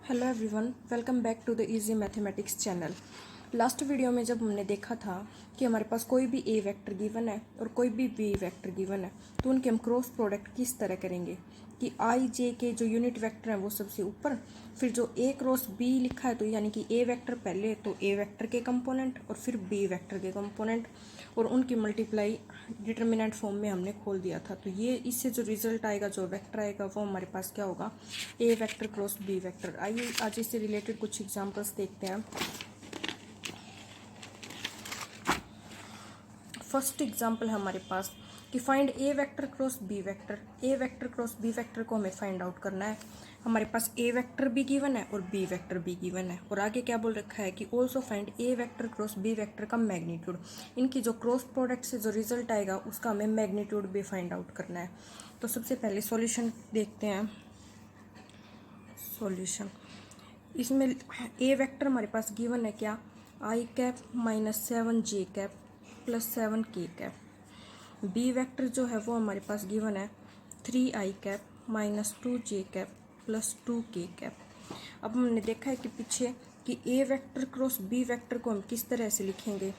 Hello everyone, welcome back to the easy mathematics channel. Last video में जब हमने देखा था कि हमारे पास कोई भी ए वेक्टर गिवन है और कोई भी बी वेक्टर गिवन है तो उनके हम क्रॉस प्रोडक्ट किस तरह करेंगे कि आई जे के जो यूनिट वेक्टर हैं वो सबसे ऊपर, फिर जो ए क्रॉस बी लिखा है तो यानी कि ए वेक्टर पहले तो ए वेक्टर के कंपोनेंट और फिर बी वेक्टर के कंपोनेंट और उनकी मल्टीप्लाई डिटर्मिनेंट फॉर्म में हमने खोल दिया था। तो ये इससे जो रिजल्ट आएगा, जो वेक्टर आएगा, वो हमारे पास क्या होगा, ए वेक्टर क्रॉस बी वेक्टर। आइए आज इससे रिलेटेड कुछ एग्जांपल्स देखते हैं। फर्स्ट एग्जांपल है हमारे पास कि फाइंड ए वेक्टर क्रॉस बी वेक्टर। ए वेक्टर क्रॉस बी वेक्टर को हमें फाइंड आउट करना है। हमारे पास ए वेक्टर भी गिवन है और बी वेक्टर भी गिवन है और आगे क्या बोल रखा है कि ऑल्सो फाइंड ए वेक्टर क्रॉस बी वेक्टर का मैग्नीट्यूड। इनकी जो क्रॉस प्रोडक्ट से जो रिजल्ट आएगा उसका हमें मैग्नीट्यूड भी फाइंड आउट करना है। तो सबसे पहले सॉल्यूशन देखते हैं। सॉल्यूशन इसमें ए वेक्टर हमारे पास गिवन है क्या, आई कैप माइनस 7 जे कैप प्लस 7 के कैप। बी वेक्टर जो है वो हमारे पास गिवन है 3 आई कैप माइनस 2 जे कैप प्लस 2 के कैप। अब हमने देखा है कि पीछे कि ए वेक्टर क्रॉस बी वेक्टर को हम किस तरह से लिखेंगे,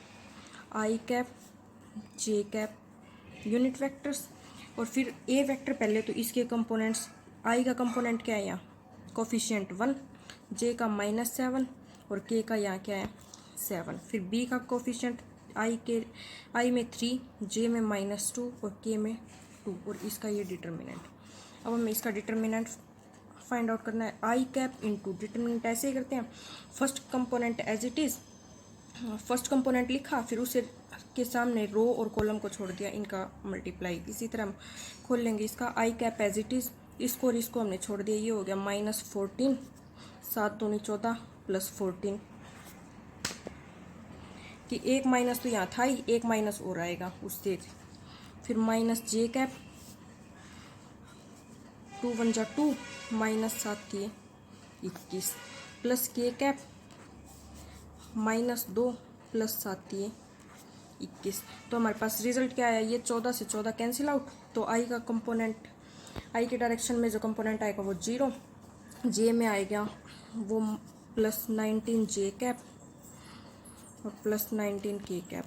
आई कैप जे कैप यूनिट वेक्टर्स और फिर ए वेक्टर पहले तो इसके कंपोनेंट्स, आई का कंपोनेंट क्या है यहाँ कोफिशिएंट 1, जे का -7 और के का यहाँ क्या है 7। फिर बी का कोफिशिएंट आई में 3, जे में -2 और के में 2 और इसका ये डिटर्मिनेंट। अब हमें इसका डिटर्मिनेंट फाइंड आउट करना है। आई कैप इंटू डिटर्मिनेंट ऐसे ही करते हैं, first component as it is, first component लिखा फिर उसे के सामने रो और कॉलम को छोड़ दिया, इनका मल्टीप्लाई। इसी तरह हम खोल लेंगे इसका आई कैप एज इट इज़, इसको और इसको हमने छोड़ दिया, ये हो गया -14, 7 दूनी 14 प्लस 14 कि एक माइनस तो यहाँ था ही, एक माइनस और आएगा उससे। फिर माइनस जे कैप 2 1 जा 2 -7 21 प्लस के कैप -2 प्लस 7 21। तो हमारे पास रिजल्ट क्या आया, ये 14 से 14 कैंसिल आउट। तो आई का कंपोनेंट, आई के डायरेक्शन में जो कंपोनेंट आएगा वो 0, जे में आएगा वो प्लस 19 जे कैप और प्लस 19 के कैप।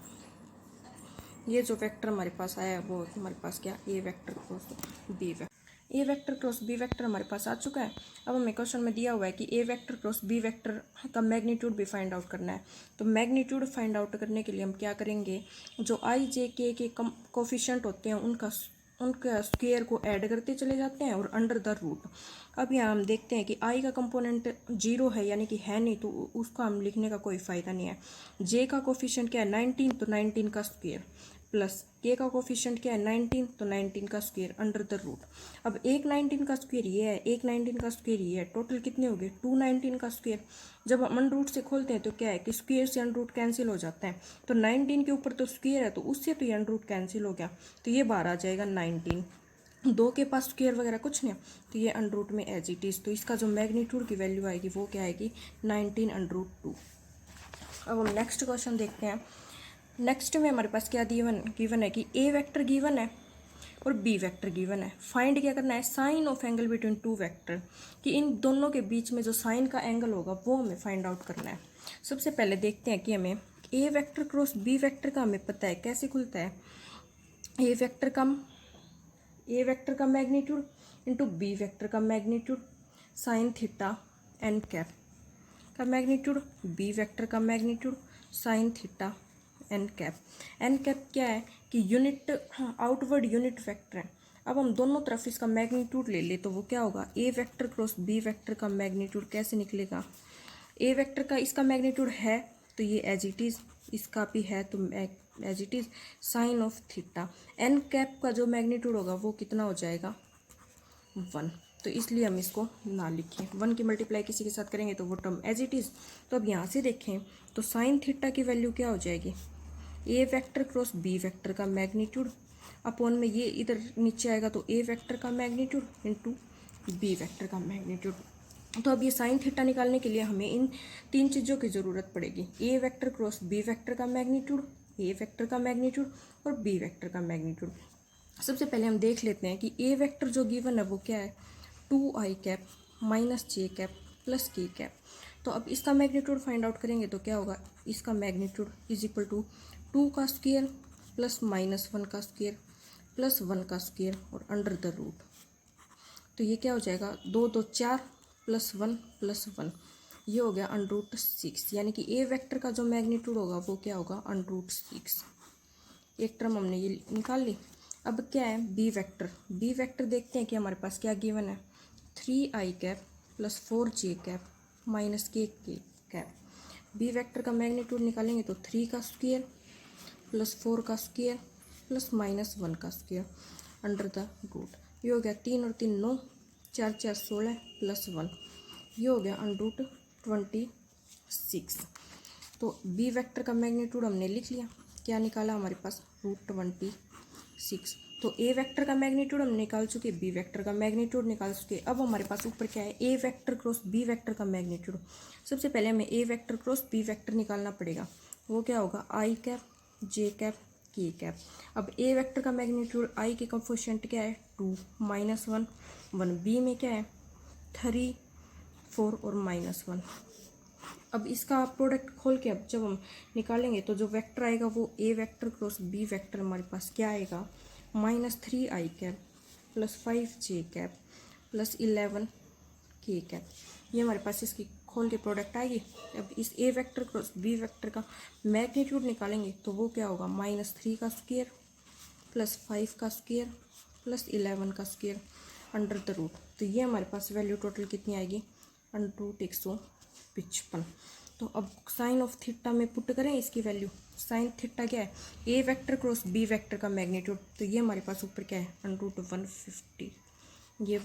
ये जो वेक्टर हमारे पास आया है वो हमारे पास क्या, ए वेक्टर क्रॉस बी वेक्टर। ए वेक्टर क्रॉस बी वेक्टर हमारे पास आ चुका है। अब हमें क्वेश्चन में दिया हुआ है कि ए वेक्टर क्रॉस बी वेक्टर का मैग्नीट्यूड भी फाइंड आउट करना है। तो मैग्नीट्यूड फाइंड आउट करने के लिए हम क्या करेंगे, जो आई जे के कोफिशिएंट होते हैं उनका स्क्वायर को ऐड करते चले जाते हैं और अंडर द रूट। अब यहाँ हम देखते हैं कि आई का कंपोनेंट 0 है यानी कि है नहीं, तो उसका हम लिखने का कोई फ़ायदा नहीं है। जे का कोफिशिएंट क्या है 19, तो 19 का स्क्वायर प्लस के का कोफिशिएंट क्या है 19, तो 19 का स्क्वायर अंडर द रूट। अब एक 19 का स्क्वायर ये है, एक 19 का स्क्वायर ये है, टोटल कितने हो गए 219 का स्क्वायर। जब हम अंडर रूट से खोलते हैं तो क्या है कि स्क्वायर से अंडर रूट कैंसिल हो जाता है, तो 19 के ऊपर तो स्क्वायर है तो उससे तो ये अंडर रूट कैंसिल हो गया, तो ये बाहर आ जाएगा 19। 2 के पास स्क्वायर वगैरह कुछ नहीं, तो ये अंडर रूट में एज इट इज़। तो इसका जो मैग्नीट्यूड की वैल्यू आएगी वो क्या आएगी 19√2। अब हम नेक्स्ट क्वेश्चन देखते हैं। नेक्स्ट में हमारे पास क्या गिवन है कि ए वेक्टर गिवन है और बी वेक्टर गिवन है। फाइंड क्या करना है, sine of angle between two vector, कि इन दोनों के बीच में जो साइन का एंगल होगा वो हमें फाइंड आउट करना है। सबसे पहले देखते हैं कि हमें A vector cross B vector का हमें पता है कैसे खुलता है। ए वेक्टर का मैग्नीट्यूड इंटू बी वेक्टर का magnitude sine theta N cap का मैग्नीट्यूड, बी वेक्टर का magnitude sine theta N cap. N cap क्या है कि यूनिट आउटवर्ड यूनिट वेक्टर है। अब हम दोनों तरफ इसका मैग्नीट्यूड ले ले तो वो क्या होगा, ए वेक्टर क्रॉस बी वेक्टर का मैग्नीट्यूड कैसे निकलेगा, ए वेक्टर का इसका मैग्नीट्यूड है तो ये एज इट इज़, इसका भी है तो as it is sine of theta. N cap का जो मैग्नीट्यूड होगा वो कितना हो जाएगा 1, तो इसलिए हम इसको ना लिखें। 1 की मल्टीप्लाई किसी के साथ करेंगे तो वो टर्म एज इट इज़। तो अब यहाँ से देखें तो साइन थीटा की वैल्यू क्या हो जाएगी, ए वेक्टर क्रॉस बी वेक्टर का मैग्नीट्यूड अपॉन में ये इधर नीचे आएगा तो ए वेक्टर का मैग्नीट्यूड इंटू बी वेक्टर का मैग्नीट्यूड। तो अब ये साइन थीटा निकालने के लिए हमें इन 3 चीज़ों की ज़रूरत पड़ेगी, ए वेक्टर क्रॉस बी वेक्टर का मैग्नीट्यूड, ए वेक्टर का मैग्नीट्यूड और बी वेक्टर का मैग्नीट्यूड। सबसे पहले हम देख लेते हैं कि ए वेक्टर जो गिवन है वो क्या है 2i कैप माइनस जे कैप प्लस के कैप। तो अब इसका मैग्नीट्यूड फाइंड आउट करेंगे तो क्या होगा, इसका मैग्नीट्यूड इज इक्वल टू 2 का स्क्वायर प्लस -1 का स्क्वायर प्लस 1 का स्क्वायर और अंडर द रूट। तो ये क्या हो जाएगा, 2 2 4 प्लस 1 ये हो गया √6, यानी कि ए वेक्टर का जो मैग्नीट्यूड होगा वो क्या होगा √6। एक टर्म हमने ये निकाल ली। अब क्या है बी वेक्टर देखते हैं कि हमारे पास क्या गिवन है, 3i cap plus 4j cap minus के कैप। बी वेक्टर का मैग्नीट्यूड निकालेंगे तो 3 का स्क्वायर प्लस 4 का स्क्वायर प्लस -1 का स्क्वायर अंडर द रूट। ये हो गया 3 और 3 9, 4 4 16 प्लस 1, ये हो गया √26। तो बी वेक्टर का मैग्नीट्यूड हमने लिख लिया, क्या निकाला हमारे पास √26। तो ए वेक्टर का मैग्नीट्यूड हम निकाल चुके, बी वेक्टर का मैग्नीट्यूड निकाल चुके। अब हमारे पास ऊपर क्या है, A vector cross B vector का मैग्नीट्यूड। सबसे पहले हमें A vector cross B vector निकालना पड़ेगा, वो क्या होगा i कैप j कैप के कैप। अब ए वेक्टर का मैग्नीट्यूड i के कोफिशिएंट क्या है 2 -1 1, बी में क्या है 3 4 और -1। अब इसका प्रोडक्ट खोल के अब जब हम निकालेंगे तो जो वेक्टर आएगा वो ए वेक्टर क्रॉस बी वेक्टर हमारे पास क्या आएगा, -3i cap plus 5j cap plus 11 के कैप। ये हमारे पास इसकी खोल के प्रोडक्ट आएगी। अब इस ए वेक्टर क्रॉस बी वेक्टर का मैग्नीट्यूड निकालेंगे तो वो क्या होगा, -3 का स्क्वायर प्लस 5 का स्क्वायर प्लस 11 का स्क्वायर अंडर द रूट। तो ये हमारे पास वैल्यू टोटल कितनी आएगी, √155। तो अब साइन ऑफ थीटा में पुट करें इसकी वैल्यू। साइन थीटा क्या है, A vector cross B vector का मैग्नीट्यूड। तो ये हमारे पास ऊपर क्या है √150, ये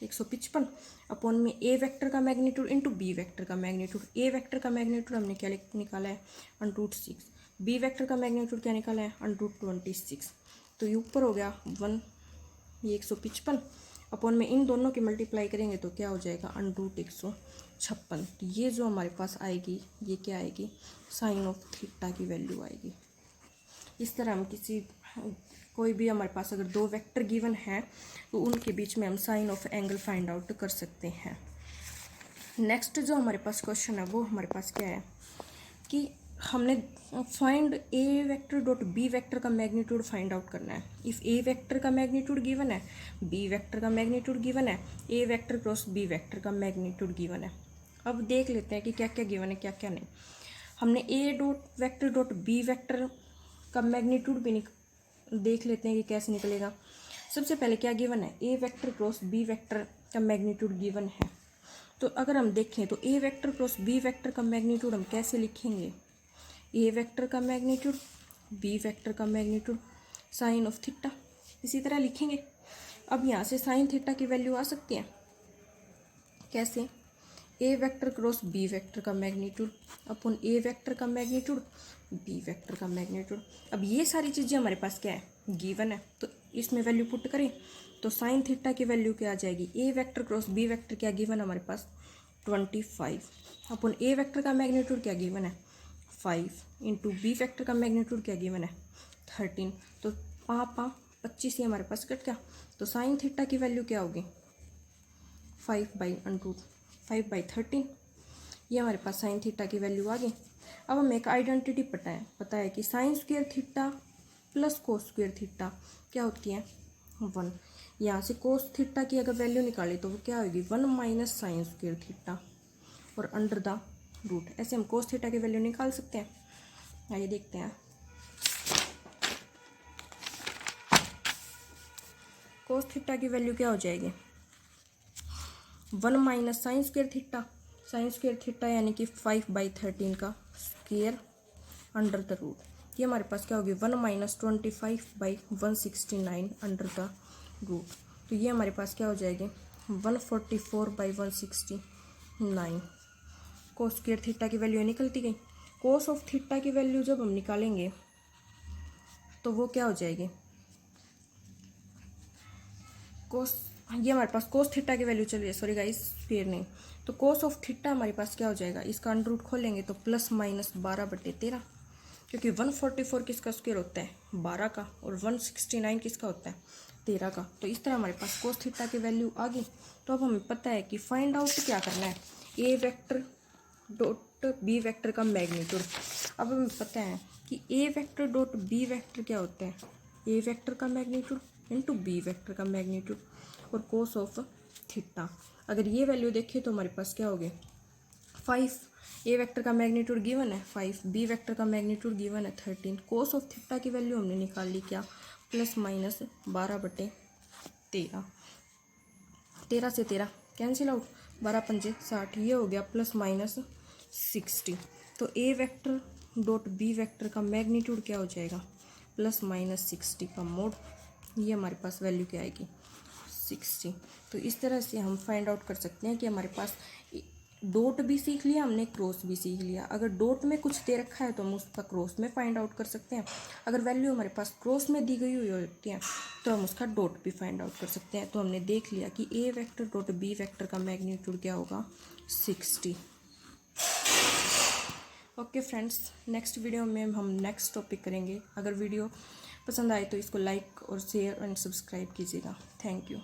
155 अपॉन में ए वेक्टर का मैग्नीट्यूड इंटू बी वेक्टर का मैग्नीट्यूड। ए वेक्टर का मैग्नीट्यूड हमने क्या निकाला है √6, बी वेक्टर का मैग्नीट्यूड क्या निकाला है √26। तो ये ऊपर हो गया 1, ये 155 अपॉन में इन दोनों की मल्टीप्लाई करेंगे तो क्या हो जाएगा √156। तो ये जो हमारे पास आएगी ये क्या आएगी, साइन ऑफ थीटा की वैल्यू आएगी। इस तरह हम कोई भी हमारे पास अगर दो वेक्टर गिवन है तो उनके बीच में हम sine of angle find out कर सकते हैं। नेक्स्ट जो हमारे पास क्वेश्चन है वो हमारे पास क्या है कि हमने फाइंड ए वेक्टर डॉट बी वेक्टर का मैग्नीट्यूड फाइंड आउट करना है। इफ़ ए वेक्टर का मैग्नीट्यूड गिवन है, बी वेक्टर का मैग्नीट्यूड गिवन है, A vector cross B vector का मैग्नीट्यूड गिवन है। अब देख लेते हैं कि क्या क्या गिवन है क्या क्या नहीं। हमने A dot vector dot B vector का मैग्नीट्यूड भी देख लेते हैं कि कैसे निकलेगा। सबसे पहले क्या गिवन है, A vector cross B vector का मैग्नीट्यूड गिवन है। तो अगर हम देखें तो ए वेक्टर क्रॉस बी वेक्टर का मैग्नीट्यूड हम कैसे लिखेंगे, ए वेक्टर का मैग्नीट्यूड बी वेक्टर का मैग्नीट्यूड साइन ऑफ थीटा, इसी तरह लिखेंगे। अब यहाँ से साइन थीटा की वैल्यू आ सकती है कैसे, ए वेक्टर क्रॉस बी वेक्टर का मैग्नीट्यूड अपॉन ए वेक्टर का मैग्नीट्यूड बी वेक्टर का मैग्नीट्यूड। अब ये सारी चीज़ें हमारे पास क्या है गिवन है, तो इसमें वैल्यू पुट करें तो साइन थीटा की वैल्यू क्या आ जाएगी, ए वेक्टर क्रॉस बी वेक्टर क्या गिवन है हमारे पास 25 अपॉन ए वेक्टर का मैग्नीट्यूड क्या गिवन है 5 इंटू बी वेक्टर का मैग्नीट्यूड क्या गिवन है 13। तो 25 ही हमारे पास कट गया। तो साइन थीटा की वैल्यू क्या होगी 5/13। ये हमारे पास साइन थीटा की वैल्यू आ गई। अब हमें एक आइडेंटिटी पता है कि sine square theta plus cos square theta क्या होती है 1। यहाँ से कोस थीटा की अगर वैल्यू निकाले तो वो क्या होगी 1 माइनस साइन स्क्वायर थीटा और अंडर द रूट। ऐसे हम कोस थीटा की वैल्यू निकाल सकते हैं। आइए देखते हैं। कोस थीटा की वैल्यू क्या हो जाएगी 1 minus sine square theta, sine square theta यानी कि 5/13 का स्क्वायर अंडर द रूट। ये हमारे पास क्या होगी 1 माइनस 25/169 अंडर द रूट। तो ये हमारे पास क्या हो जाएगी 144/169। कोस स्क्वायर थीटा की वैल्यू निकलती गई। कोस ऑफ थीटा की वैल्यू जब हम निकालेंगे तो वो क्या हो जाएगी कोस, ये हमारे पास कोस थीटा की वैल्यू चल रही है, सॉरी गाइस स्क्वायर नहीं। तो कोस ऑफ थीटा हमारे पास क्या हो जाएगा, इसका अंडर रूट खोलेंगे तो +-12/13, क्योंकि 144 किसका स्क्वायर होता है 12 का और 169 किसका होता है 13 का। तो इस तरह हमारे पास कोस थीटा की वैल्यू आ गई। तो अब हमें पता है कि फाइंड आउट क्या करना है, A vector dot B vector का मैग्नीट्यूड। अब हमें पता है कि ए वेक्टर डॉट बी वेक्टर क्या होता है, ए वेक्टर का मैग्नीट्यूड इंटू बी वेक्टर का मैग्नीट्यूड और कोस ऑफ थीटा। अगर ये वैल्यू देखें तो हमारे पास क्या हो गया 5, ए वेक्टर का मैग्नीट्यूड गिवन है 5, बी वेक्टर का मैग्नीट्यूड गिवन है 13, कोस ऑफ थीटा की वैल्यू हमने निकाल ली क्या +-12/13, 13 से 13 कैंसिल आउट, 12 पंजे 60, ये हो गया +-60। तो ए वेक्टर डॉट बी वेक्टर का मैग्नीट्यूड क्या हो जाएगा +-60 का मोड, ये हमारे पास वैल्यू क्या आएगी 60। तो इस तरह से हम फाइंड आउट कर सकते हैं कि हमारे पास डॉट भी सीख लिया हमने, क्रॉस भी सीख लिया। अगर डॉट में कुछ दे रखा है तो हम उसका क्रॉस में फाइंड आउट कर सकते हैं, अगर वैल्यू हमारे पास क्रॉस में दी गई हुई होती है तो हम उसका डॉट भी फाइंड आउट कर सकते हैं। तो हमने देख लिया कि ए वेक्टर डॉट बी वेक्टर का मैग्नीट्यूड क्या होगा 60। ओके फ्रेंड्स, नेक्स्ट वीडियो में हम नेक्स्ट टॉपिक करेंगे। अगर वीडियो पसंद आए तो इसको लाइक और शेयर एंड सब्सक्राइब कीजिएगा। Thank you.